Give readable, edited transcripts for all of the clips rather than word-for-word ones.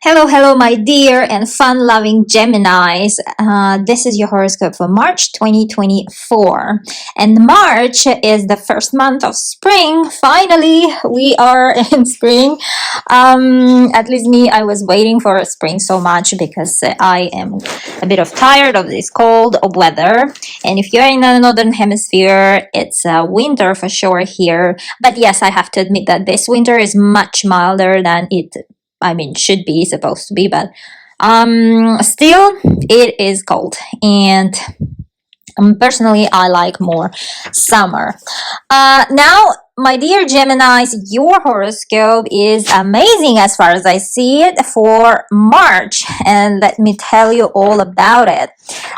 Hello, hello, my dear and fun loving Geminis. This is your horoscope for March 2024. And March is the first month of spring. Finally, we are in spring. At least me, I was waiting for spring so much because I am a bit of tired of this cold weather. And if you're in the northern hemisphere, it's winter for sure here. But yes, I have to admit that this winter is much milder than should be supposed to be, but still, it is cold. And personally, I like more summer. Now, my dear Geminis, your horoscope is amazing as far as I see it for March, and let me tell you all about it.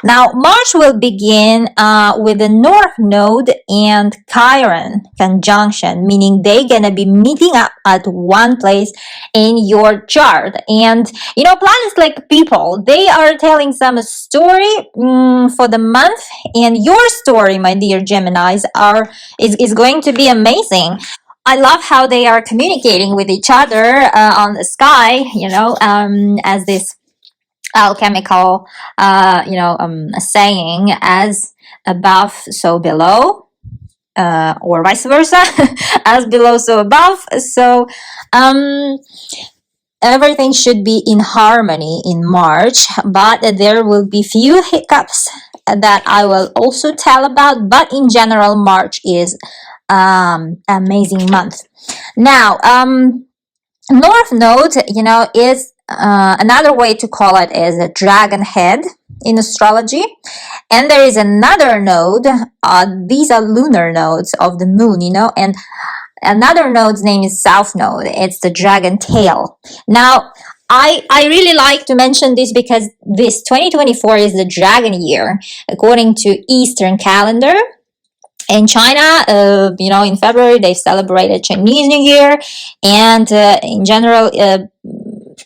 Now, March will begin with the North Node and Chiron conjunction, meaning they're gonna be meeting up at one place in your chart. And planets like people, they are telling some story for the month, and your story, my dear Geminis, is going to be amazing. I love how they are communicating with each other on the sky, as this alchemical, saying, as above, so below, or vice versa, as below, so above. So, everything should be in harmony in March, but there will be few hiccups that I will also tell about. But in general, March is amazing month. Now, North Node, is another way to call it is a dragon head in astrology. And there is another node. These are lunar nodes of the moon, and another node's name is South Node. It's the dragon tail. Now, I really like to mention this because this 2024 is the dragon year, according to Eastern calendar. In China, in February, they celebrated Chinese New Year. And in general,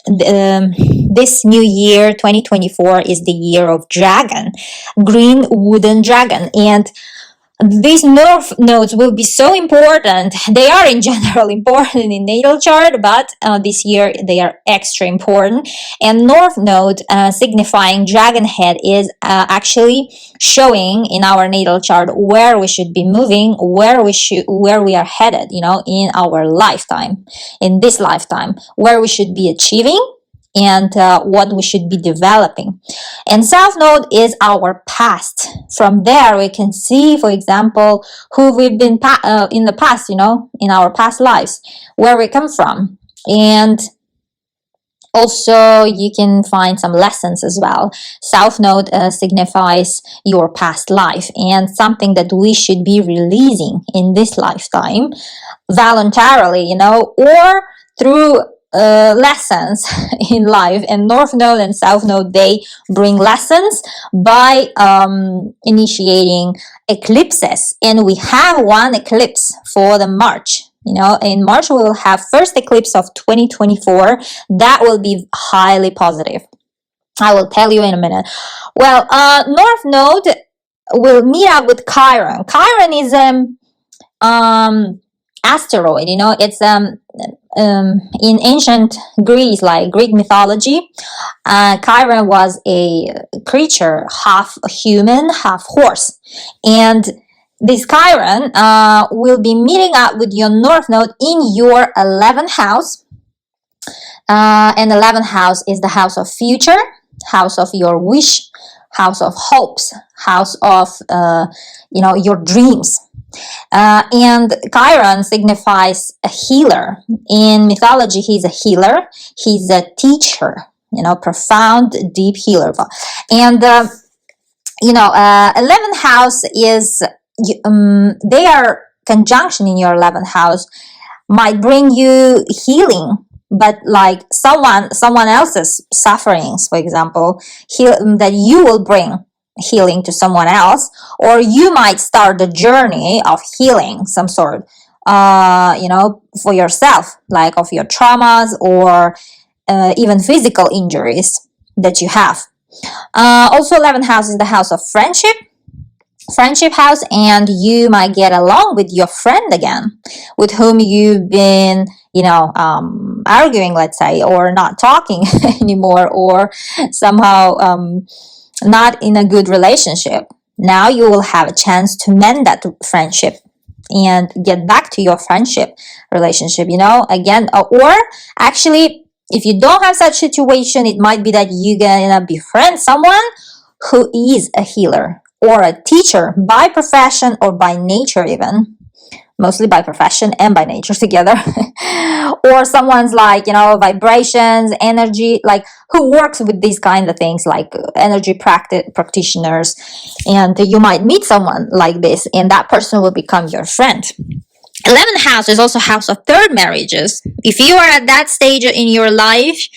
this new year, 2024, is the year of dragon, green wooden dragon. And these north nodes will be so important. They are in general important in natal chart, but this year they are extra important. And north node, signifying dragon head, is actually showing in our natal chart where we should be moving, where we are headed, in our lifetime, in this lifetime, where we should be achieving, and what we should be developing. And South Node is our past. From there, we can see, for example, who we've been in the past, in our past lives, where we come from. And also, you can find some lessons as well. South Node signifies your past life and something that we should be releasing in this lifetime voluntarily, or through lessons in life. And North Node and South Node, they bring lessons by initiating eclipses. And we have one eclipse for the March. In March we will have first eclipse of 2024. That will be highly positive. I will tell you in a minute. Well, North Node will meet up with Chiron. Chiron is asteroid. It's in ancient Greece, like Greek mythology, Chiron was a creature, half human, half horse. And this Chiron will be meeting up with your North Node in your 11th house. And 11th house is the house of future, house of your wish, house of hopes, house of your dreams. And Chiron signifies a healer. In mythology, he's a healer. He's a teacher, profound, deep healer. And, 11th house is, they are conjunction in your 11th house might bring you healing, but like someone else's sufferings, for example, that you will bring healing to someone else, or you might start the journey of healing some sort, for yourself, like of your traumas or even physical injuries that you have. Also, 11th house is the house of friendship house, and you might get along with your friend again, with whom you've been arguing, let's say, or not talking anymore, or somehow not in a good relationship. Now you will have a chance to mend that friendship and get back to your friendship relationship, again. Or actually, if you don't have such situation, it might be that you're gonna befriend someone who is a healer or a teacher by profession or by nature, even mostly by profession and by nature together. Or someone's like, vibrations, energy, like who works with these kind of things, like energy practitioners. And you might meet someone like this, and that person will become your friend. 11th house is also house of third marriages. If you are at that stage in your life,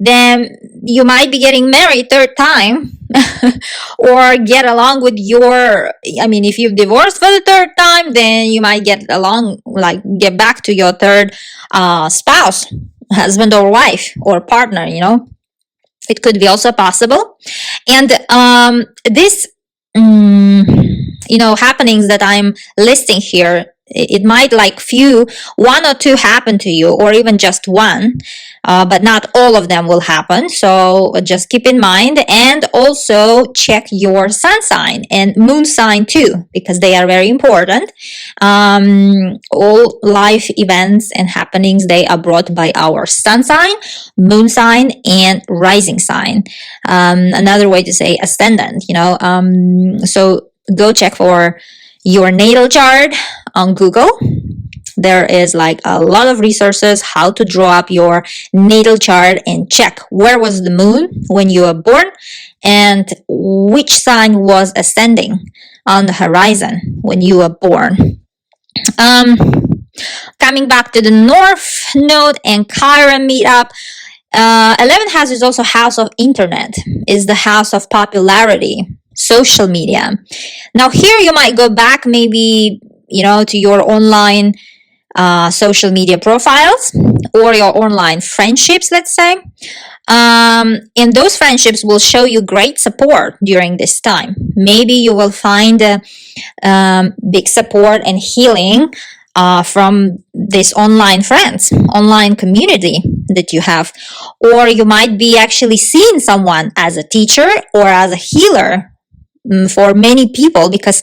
then you might be getting married third time or get along with if you've divorced for the third time, then you might get back to your third spouse, husband or wife or partner, it could be also possible. And this happenings that I'm listing here, it might one or two happen to you, or even just one, but not all of them will happen. So just keep in mind, and also check your sun sign and moon sign too, because they are very important. All life events and happenings, they are brought by our sun sign, moon sign, and rising sign. Another way to say ascendant, so go check for your natal chart on Google. There is a lot of resources how to draw up your natal chart and check where was the moon when you were born and which sign was ascending on the horizon when you were born. Coming back to the North Node and Chiron meetup, 11th house is also house of internet, is the house of popularity, social media. Now here you might go back maybe, to your online social media profiles or your online friendships, let's say. And those friendships will show you great support during this time. Maybe you will find big support and healing from this online friends, online community that you have. Or you might be actually seeing someone as a teacher or as a healer for many people, because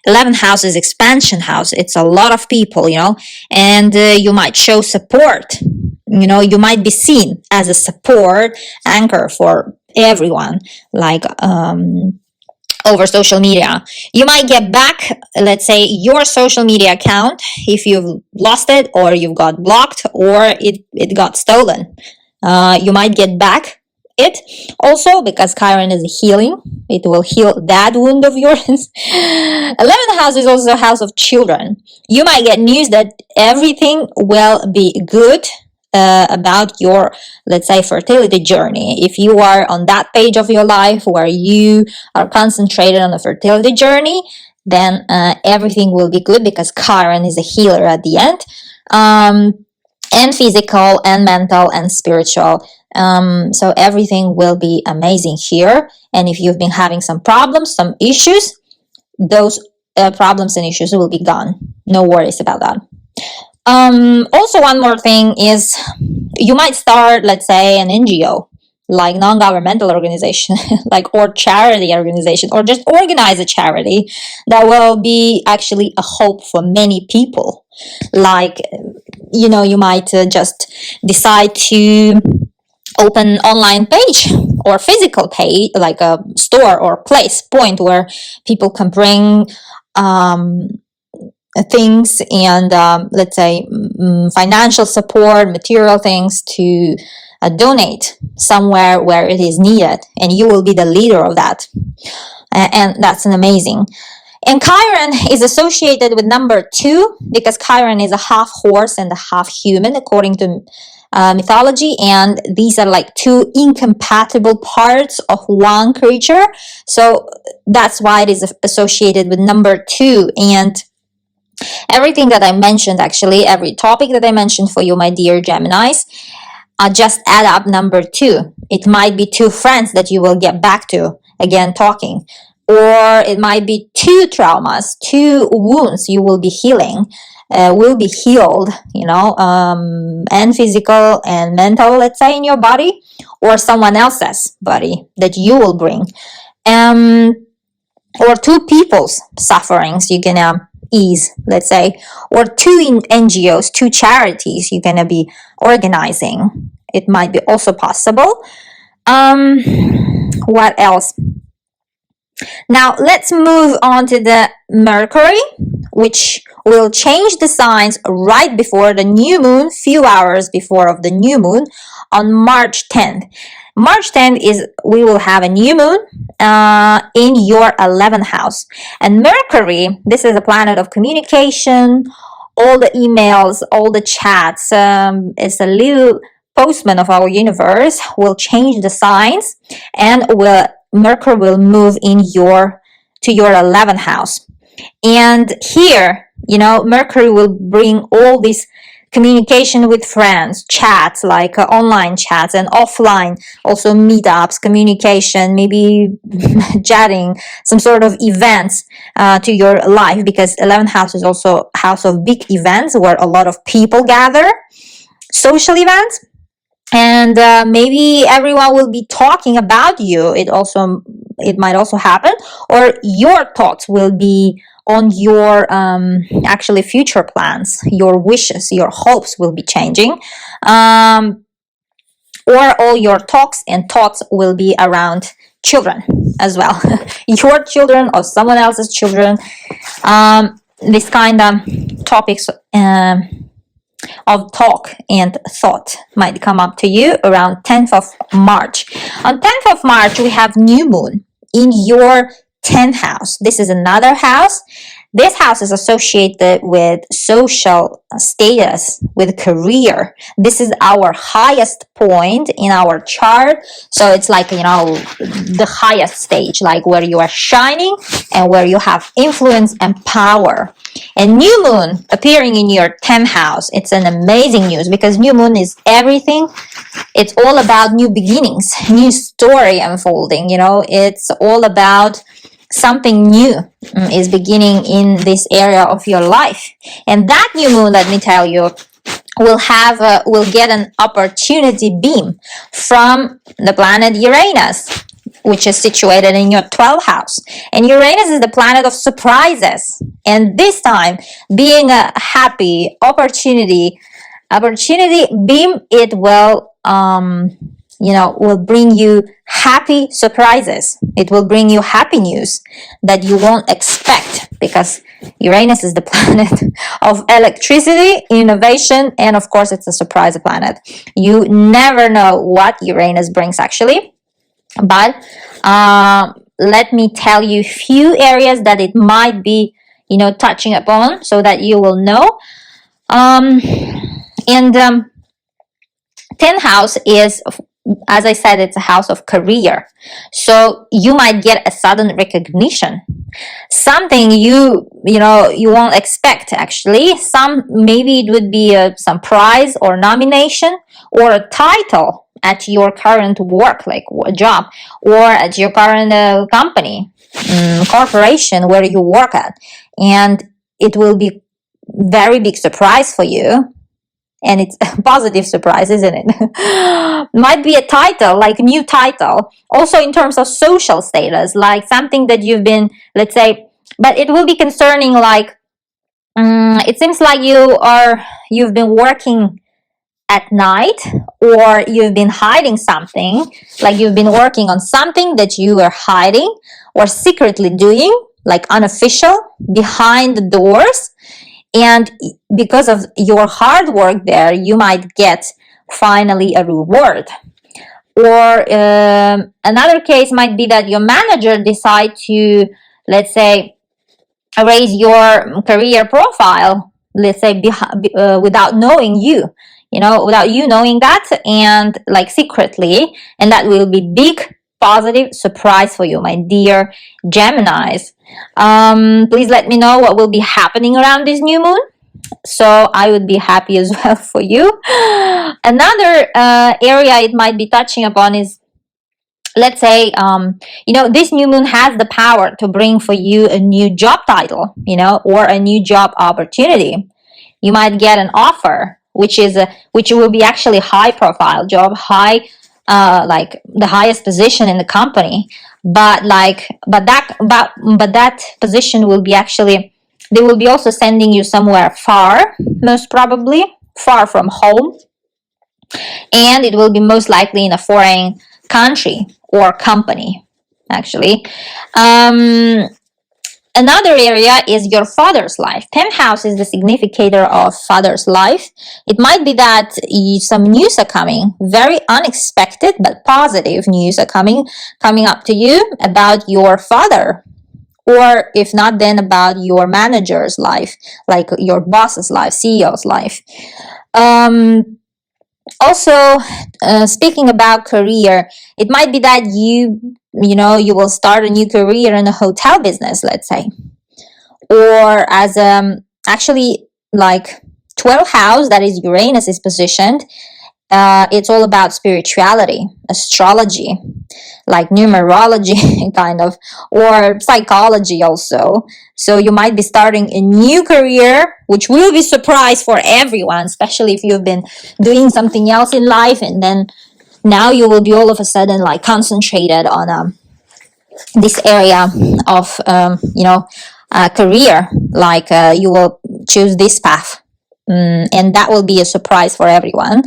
11th house is expansion house. It's a lot of people, and you might show support. You might be seen as a support anchor for everyone, over social media. You might get back, let's say, your social media account if you've lost it, or you've got blocked, or it got stolen. You might get back it also, because Chiron is healing. It will heal that wound of yours. 11th house is also a house of children. You might get news that everything will be good about your, let's say, fertility journey. If you are on that page of your life where you are concentrated on the fertility journey, then everything will be good, because Chiron is a healer at the end, and physical and mental and spiritual. So everything will be amazing here. And if you've been having some problems, some issues, those problems and issues will be gone. No worries about that. Also, one more thing is you might start, let's say, an NGO, like non-governmental organization, or charity organization, or just organize a charity that will be actually a hope for many people. You might just decide to open online page or physical page, like a store or point where people can bring things and let's say financial support, material things to donate somewhere where it is needed, and you will be the leader of that. And that's an amazing. And Chiron is associated with number 2, because Chiron is a half horse and a half human, according to mythology, and these are two incompatible parts of one creature. So that's why it is associated with number 2. And everything that I mentioned, actually, every topic that I mentioned for you, my dear Geminis, just add up number 2. It might be 2 friends that you will get back to, again, talking. Or it might be 2 traumas, 2 wounds you will be healing. will be healed, and physical and mental, let's say, in your body, or someone else's body that you will bring. Or two people's sufferings you're gonna ease, let's say, or two NGOs, two charities you're gonna be organizing. It might be also possible. What else? Now let's move on to the Mercury, which will change the signs right before the new moon, few hours before of the new moon on March 10th. March 10th is we will have a new moon in your 11th house. And Mercury, this is a planet of communication, all the emails, all the chats. It's a little postman of our universe, will change the signs, and Mercury will move to your 11th house. And here, Mercury will bring all this communication with friends, chats, like online chats, and offline, also meetups, communication, maybe chatting, some sort of events to your life, because 11th house is also house of big events where a lot of people gather, social events. And maybe everyone will be talking about you. It might also happen, or your thoughts will be on your actually future plans, your wishes, your hopes will be changing, or all your talks and thoughts will be around children as well. Your children or someone else's children. This kind of topics of talk and thought might come up to you around 10th of March. On 10th of March, we have new moon in your 10th house. This is another house. This house is associated with social status, with career. This is our highest point in our chart. So it's like, the highest stage, like where you are shining and where you have influence and power. And new moon appearing in your 10th house, it's an amazing news, because new moon is everything. It's all about new beginnings, new story unfolding. It's all about something new is beginning in this area of your life. And that new moon, let me tell you, will get an opportunity beam from the planet Uranus, which is situated in your 12th house. And Uranus is the planet of surprises. And this time, being a happy opportunity beam, it will bring you happy surprises. It will bring you happy news that you won't expect, because Uranus is the planet of electricity, innovation, and of course it's a surprise planet. You never know what Uranus brings actually, but let me tell you a few areas that it might be, touching upon, so that you will know. And 10th house is, as I said, it's a house of career. So you might get a sudden recognition, something you won't expect actually. Maybe it would be some prize or nomination, or a title at your current work, like a job, or at your current company, corporation where you work at. And it will be very big surprise for you. And it's a positive surprise, isn't it? Might be a title, like a new title. Also in terms of social status, like something that you've been, let's say, but it will be concerning, like, it seems like you've been working at night, or you've been hiding something, like you've been working on something that you were hiding or secretly doing, like unofficial, behind the doors. And because of your hard work there, you might get finally a reward. Or another case might be that your manager decide to, let's say, raise your career profile, let's say, without knowing you, without you knowing that, and like secretly, and that will be big positive surprise for you, my dear Geminis. Please let me know what will be happening around this new moon, so I would be happy as well for you. Another area it might be touching upon is, let's say, this new moon has the power to bring for you a new job title, or a new job opportunity. You might get an offer, which will be actually high profile job, high, like the highest position in the company. But that position will be actually, they will be also sending you somewhere far, most probably far from home, and it will be most likely in a foreign country or company, actually. um, Another area is your father's life. 10th house is the significator of father's life. It might be that some news are coming, very unexpected but positive news are coming up to you about your father, or if not, then about your manager's life, like your boss's life, CEO's life. Also, speaking about career, it might be that you will start a new career in a hotel business, let's say, or as actually, like 12th house, that is Uranus, is positioned. It's all about spirituality, astrology, like numerology, kind of, or psychology also. So you might be starting a new career, which will be surprise for everyone, especially if you've been doing something else in life, and then now you will be all of a sudden like concentrated on this area of career, like you will choose this path, and that will be a surprise for everyone.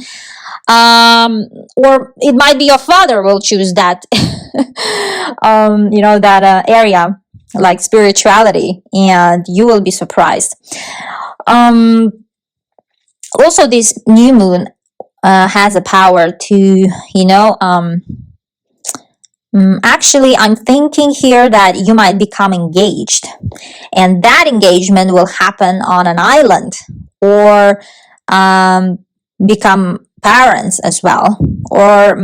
Or it might be your father will choose that that area, like spirituality, and you will be surprised. Also, this new moon has a power to, actually, I'm thinking here that you might become engaged, and that engagement will happen on an island, or become parents as well, or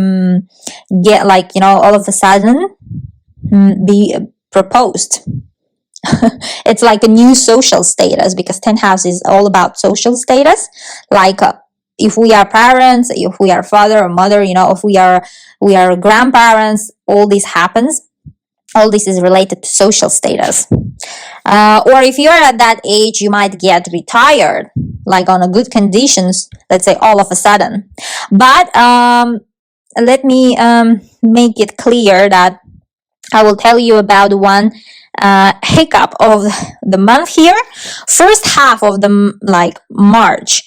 get, like, all of a sudden be proposed. It's like a new social status, because 10th house is all about social status. Like, if we are parents, if we are father or mother, if we are grandparents, all this happens. All this is related to social status. Or if you're at that age, you might get retired, like on a good conditions, let's say, all of a sudden. But let me make it clear that I will tell you about one hiccup of the month here. First half of the, like, March,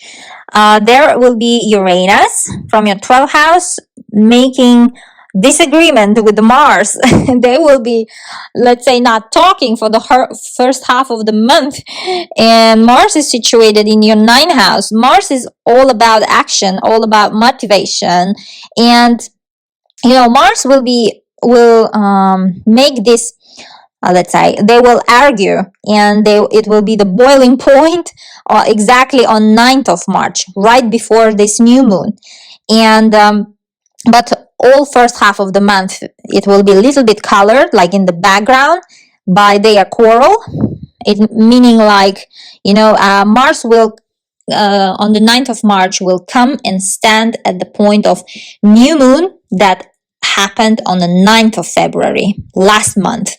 there will be Uranus from your 12th house making disagreement with the Mars. They will be, let's say, not talking for the first half of the month, and Mars is situated in your 9th house. Mars is all about action, all about motivation, and Mars will make this, let's say, they will argue, and it will be the boiling point exactly on 9th of March, right before this new moon. And but all first half of the month, it will be a little bit colored, like in the background, by their quarrel. It meaning, like, Mars will on the 9th of March will come and stand at the point of new moon that happened on the 9th of February last month.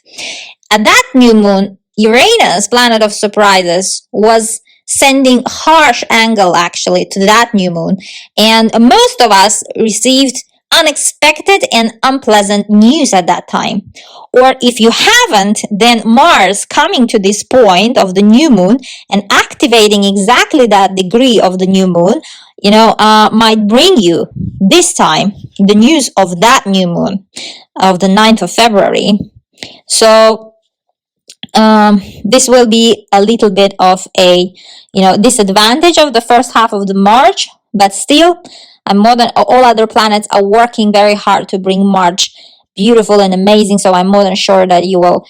At that new moon, Uranus, planet of surprises, was sending harsh angle actually to that new moon, and most of us received unexpected and unpleasant news at that time. Or if you haven't, then Mars coming to this point of the new moon and activating exactly that degree of the new moon, might bring you this time the news of that new moon of the 9th of February. So this will be a little bit of a disadvantage of the first half of the March, but still, more than all other planets are working very hard to bring March beautiful and amazing. So I'm more than sure that you will,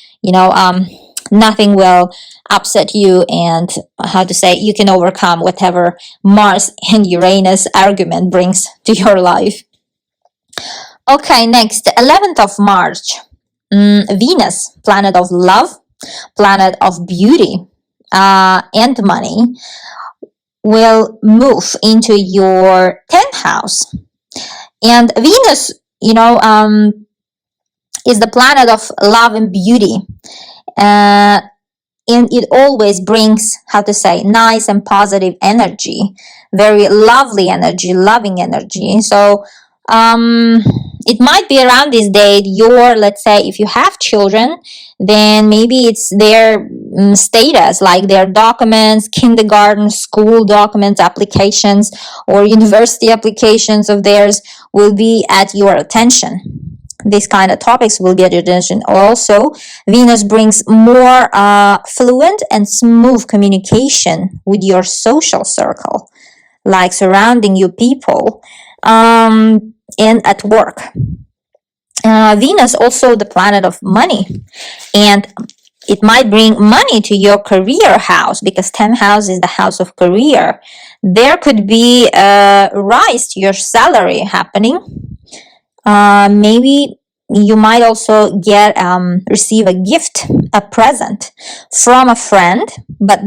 nothing will upset you, and you can overcome whatever Mars and Uranus argument brings to your life. Okay, next, 11th of March, Venus, planet of love, planet of beauty, and money, will move into your 10th house. And Venus, is the planet of love and beauty. and it always brings, how to say, nice and positive energy, very lovely energy, loving energy. So it might be around this date your, let's say, if you have children, then maybe it's their status, like their documents, kindergarten, school documents, applications, or university applications of theirs will be at your attention. These kind of topics will get your attention. Also, Venus brings more fluent and smooth communication with your social circle, like surrounding you people, and at work. Venus also the planet of money, and it might bring money to your career house, because 10th house is the house of career. There could be a rise to your salary happening. Maybe you might also get receive a gift, a present from a friend, but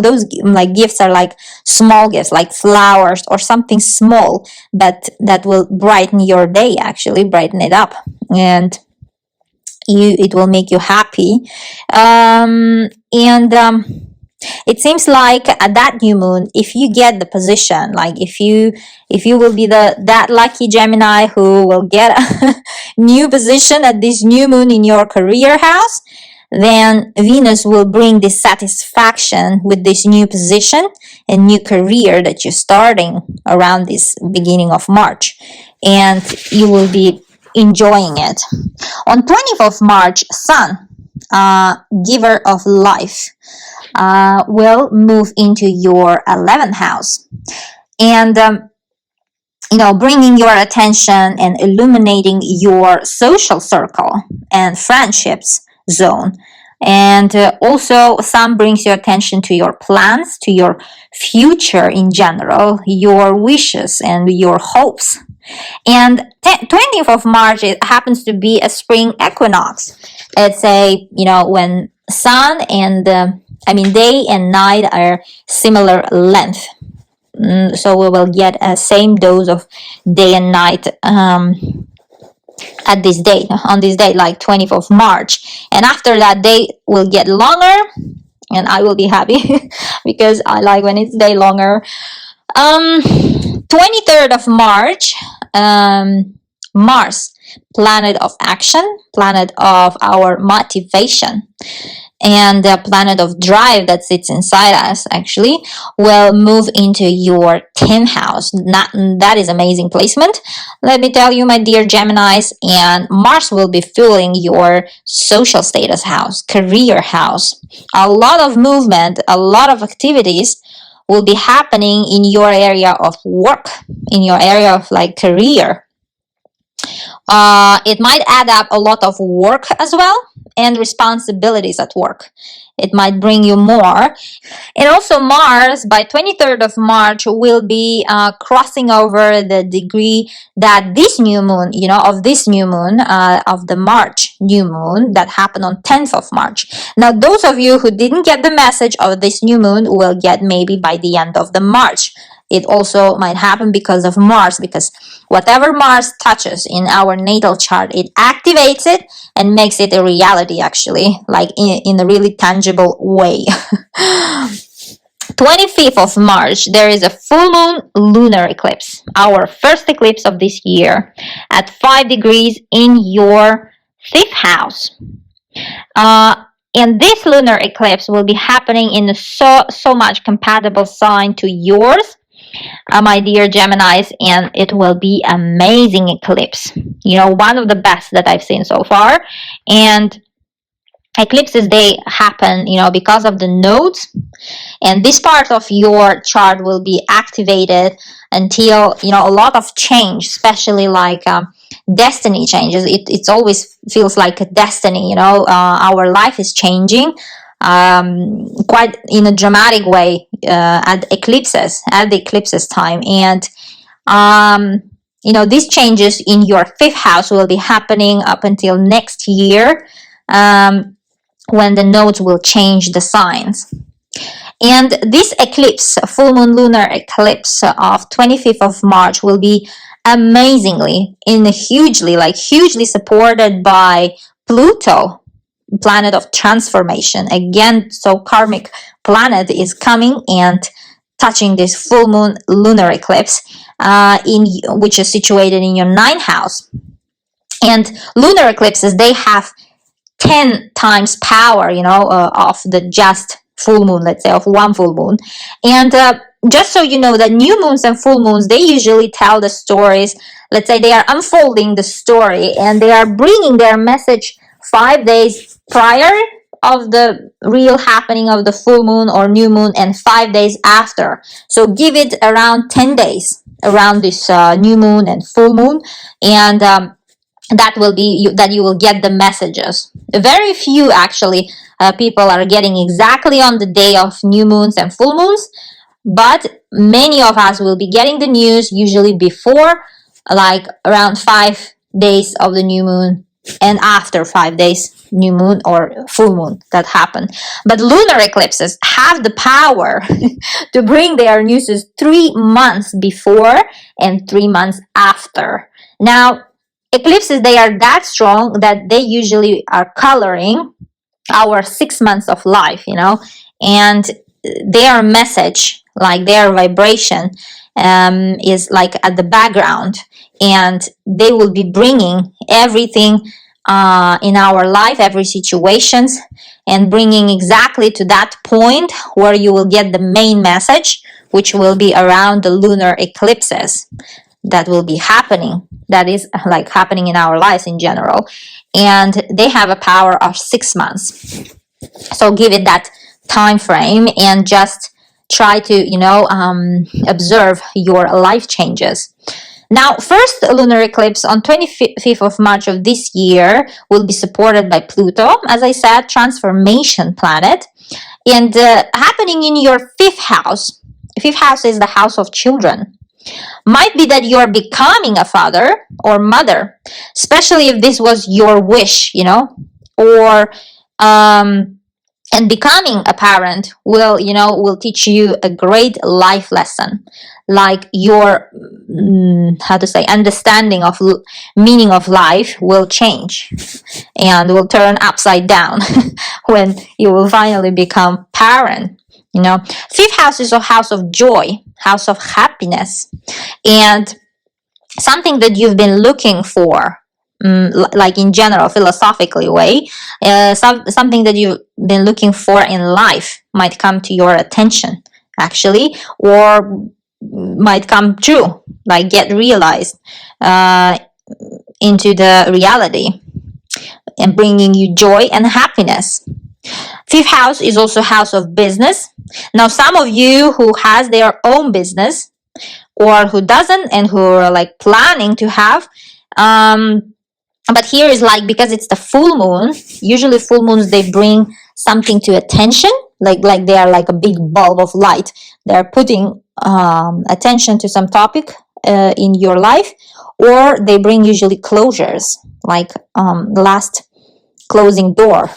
those like gifts are like small gifts, like flowers or something small, but that will brighten your day, actually brighten it up, and it will make you happy. It seems like at that new moon, if you get the position, like if you will be that lucky Gemini who will get a new position at this new moon in your career house, then Venus will bring this satisfaction with this new position and new career that you're starting around this beginning of March, and you will be enjoying it. On 20th of March, Sun, giver of life, will move into your 11th house, and bringing your attention and illuminating your social circle and friendships zone. And also, Sun brings your attention to your plans, to your future in general, your wishes and your hopes. And 20th of March, it happens to be a spring equinox. It's when Sun and day and night are similar length. So we will get a same dose of day and night at this date, on this date, like 20th of March. And after that, day will get longer, and I will be happy because I like when it's day longer. 23rd of March, Mars, planet of action, planet of our motivation, and the planet of drive that sits inside us, actually, will move into your 10th house. That is amazing placement, let me tell you, my dear Geminis. And Mars will be filling your social status house, career house. A lot of movement, a lot of activities will be happening in your area of work, in your area of like career. It might add up a lot of work as well, and responsibilities at work. It might bring you more. And also Mars, by 23rd of March, will be crossing over the degree that this new moon, of this new moon, of the March new moon that happened on 10th of March. Now, those of you who didn't get the message of this new moon will get maybe by the end of the March. It also might happen because of Mars, because whatever Mars touches in our natal chart, it activates it and makes it a reality, actually, like in a really tangible way. 25th of March, there is a full moon lunar eclipse, our first eclipse of this year, at 5 degrees in your 5th house. And this lunar eclipse will be happening in a so much compatible sign to yours, my dear Geminis, and it will be amazing eclipse. One of the best that I've seen so far. And eclipses, they happen, because of the nodes, and this part of your chart will be activated until, a lot of change, especially like destiny changes. It always feels like a destiny, our life is changing quite in a dramatic way at the eclipses time. And these changes in your 5th house will be happening up until next year, when the nodes will change the signs. And this eclipse, full moon lunar eclipse of 25th of March, will be amazingly, hugely supported by Pluto. planet of transformation. Again, so karmic planet is coming and touching this full moon lunar eclipse, which is situated in your ninth house. And lunar eclipses, they have 10 times power, of the just full moon, let's say, of one full moon. And just so you know, that new moons and full moons, they usually tell the stories. Let's say they are unfolding the story and they are bringing their message 5 days prior of the real happening of the full moon or new moon, and 5 days after. So give it around 10 days around this new moon and full moon, and that will be that you will get the messages. Very few actually people are getting exactly on the day of new moons and full moons, but many of us will be getting the news usually before, like around 5 days of the new moon, and after 5 days new moon or full moon that happen. But lunar eclipses have the power to bring their news 3 months before and 3 months after. Now, eclipses, they are that strong that they usually are coloring our 6 months of life, and their message, like their vibration, is like at the background, and they will be bringing everything in our life, every situations, and bringing exactly to that point where you will get the main message, which will be around the lunar eclipses that will be happening, that is like happening in our lives in general. And they have a power of 6 months. So give it that time frame and just try to observe your life changes. Now, first lunar eclipse on 25th of March of this year will be supported by Pluto, as I said, transformation planet, and happening in your 5th house. 5th house is the house of children. Might be that you're becoming a father or mother, especially if this was your wish, or and becoming a parent will teach you a great life lesson, like your understanding of meaning of life will change and will turn upside down when you will finally become parent. 5th house is a house of joy, house of happiness, and something that you've been looking for, like in general, philosophically way, something that you've been looking for in life might come to your attention, actually, or might come true, like get realized into the reality, and bringing you joy and happiness. 5th house is also house of business. Now, some of you who has their own business, or who doesn't, and who are like planning to have, but here is like, because it's the full moon, usually full moons, they bring something to attention, like they are like a big bulb of light. They're putting attention to some topic in your life, or they bring usually closures, like last closing door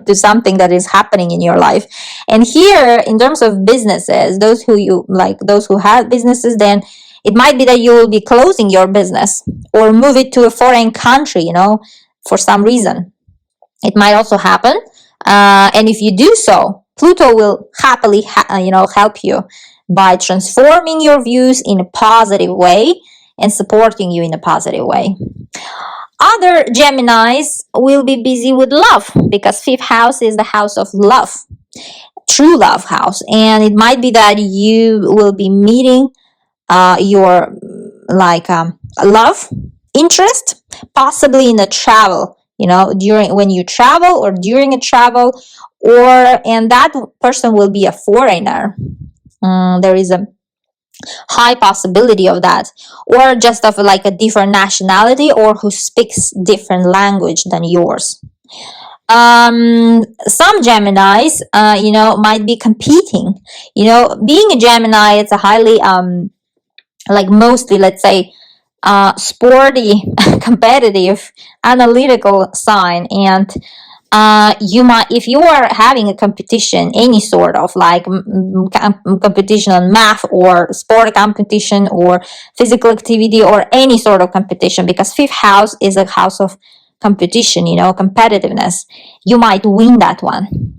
to something that is happening in your life. And here, in terms of businesses, those who have businesses, then it might be that you will be closing your business or move it to a foreign country, for some reason. It might also happen. And if you do so, Pluto will happily, help you by transforming your views in a positive way and supporting you in a positive way. Other Geminis will be busy with love, because 5th house is the house of love, true love house. And it might be that you will be meeting your love interest, possibly in a travel, when you travel or during a travel, and that person will be a foreigner. There is a high possibility of that, or just of like a different nationality, or who speaks different language than yours. Some Geminis, might be competing. Being a Gemini, it's a highly mostly, let's say, sporty, competitive, analytical sign. And you might, if you are having a competition, any sort of like competition on math, or sport competition, or physical activity, or any sort of competition, because 5th house is a house of competition, competitiveness, you might win that one.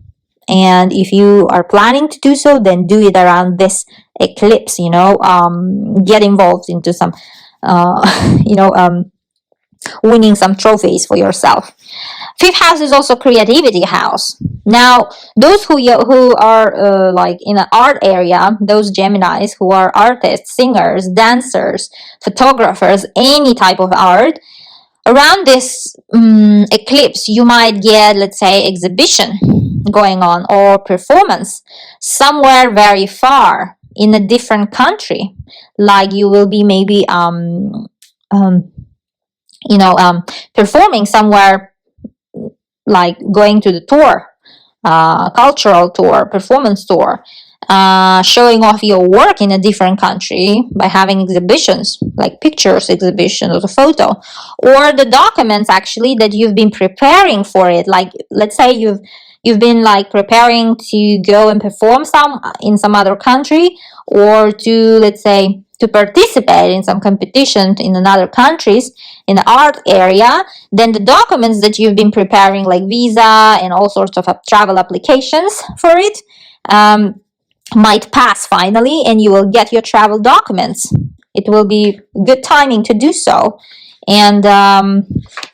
And if you are planning to do so, then do it around this eclipse, get involved into some, winning some trophies for yourself. Fifth house is also creativity house. Now, those who are like in the art area, those Geminis who are artists, singers, dancers, photographers, any type of art, around this eclipse, you might get, let's say, exhibition going on or performance somewhere very far in a different country. Like you will be maybe performing somewhere, like going to the tour, cultural tour, performance tour, showing off your work in a different country by having exhibitions, like pictures exhibition or the photo, or the documents actually that you've been preparing for it. Like, let's say you've been like preparing to go and perform in some other country, or to, let's say, to participate in some competition in another countries in the art area. Then the documents that you've been preparing, like visa and all sorts of travel applications for it, might pass finally, and you will get your travel documents. It will be good timing to do so, and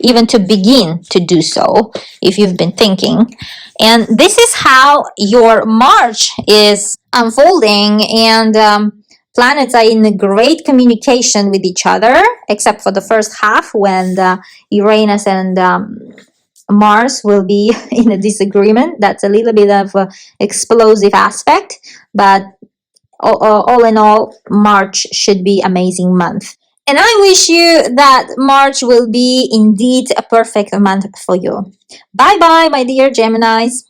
even to begin to do so if you've been thinking. And this is how your March is unfolding, and planets are in a great communication with each other, except for the first half when Uranus and Mars will be in a disagreement. That's a little bit of an explosive aspect, but all in all, March should be an amazing month. And I wish you that March will be indeed a perfect month for you. Bye bye, my dear Geminis.